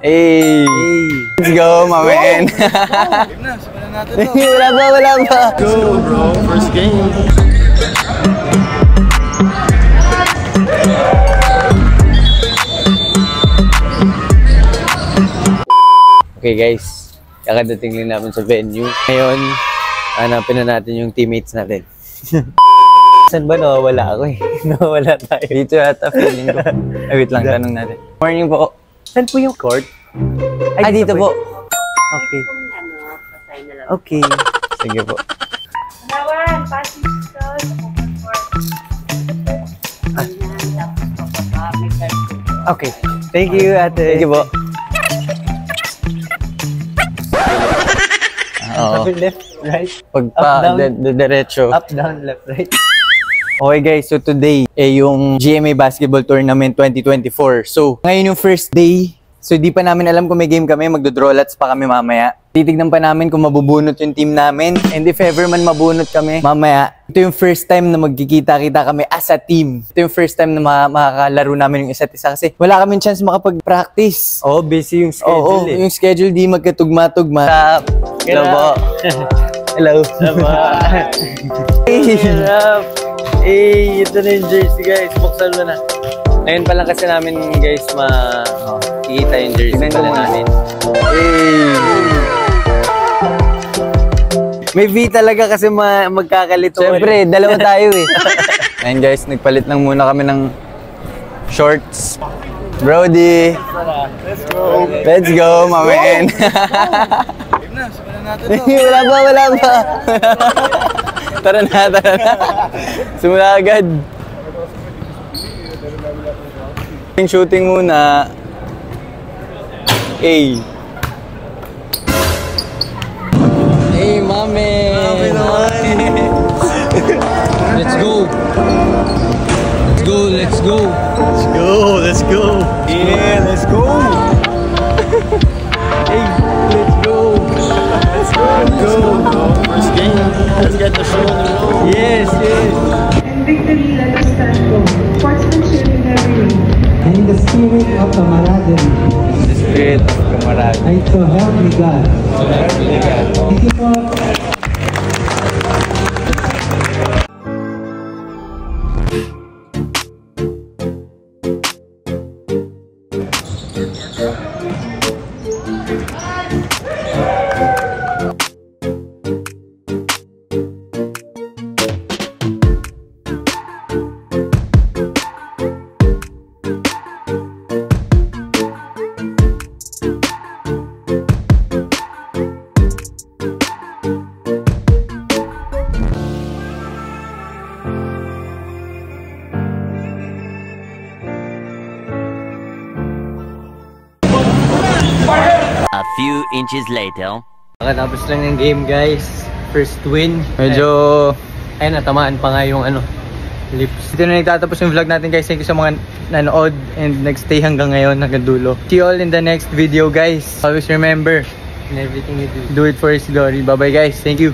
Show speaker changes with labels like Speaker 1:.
Speaker 1: Hey! Let's go, my man! Wala pa!
Speaker 2: Go, bro! First game!
Speaker 1: Okay guys, kakadating lang namin sa venue. Ngayon, hanapin na natin yung teammates natin. Saan ba nawawala ako eh? Nawawala tayo. Dito yata feeling ko. Ay, wait lang, tanong natin. Morning po. Saan po yung court? Ay, dito po. Okay. Okay. Sige po.
Speaker 3: Nawan, passing stone, open court.
Speaker 1: Okay. Thank you, ate. Thank you po. Oo.
Speaker 3: Left, right.
Speaker 1: Pagpa, diretso.
Speaker 3: Up, down, left, right.
Speaker 1: Okay guys, so today yung GMA Basketball Tournament 2024. So, ngayon yung first day. So, di pa namin alam kung may game kami. Magdo-draw lots pa kami mamaya. Titignan pa namin kung mabubunot yung team namin. And if ever man mabunot kami mamaya, ito yung first time na magkikita-kita kami as a team. Ito yung first time na makakalaro namin yung isa't isa. Kasi wala kaming chance makapag-practice.
Speaker 3: Oh, busy yung schedule
Speaker 1: yung schedule di magkatugma-tugma. Hello po. Hello.
Speaker 3: Hey, ito na yung jersey guys. Buksan mo na.
Speaker 1: Ngayon pa lang kasi namin guys makikita yung jersey pala namin. May V talaga kasi magkakalito. Siyempre, dalawa tayo eh. Ngayon guys, nagpalit lang muna kami ng shorts. Brody!
Speaker 2: Let's go!
Speaker 1: Let's go, my man! Wala pa! Tara na. Simula agad. Shooting muna. Hey, mami!
Speaker 3: Let's go! Let's go!
Speaker 2: Let's go! Yeah, let's go!
Speaker 1: Hey, let's go!
Speaker 2: Let's go! First game! Let's get the show on the road!
Speaker 1: Yes!
Speaker 4: And victory let us stand for sportsmanship in every way.
Speaker 5: And in the spirit of camaraderie.
Speaker 1: The spirit of camaraderie.
Speaker 5: And so help me God. Thank you for...
Speaker 6: A few inches later.
Speaker 3: Nakatapos lang ng game guys. First win.
Speaker 1: Medyo...
Speaker 3: Ay, natamaan pa nga yung lips.
Speaker 1: Dito na nagtatapos yung vlog natin guys. Thank you sa mga nanood and nagstay hanggang ngayon, hanggang dulo. See you all in the next video guys. Always remember,
Speaker 3: In everything you do.
Speaker 1: do it for His glory. Bye bye guys. Thank you.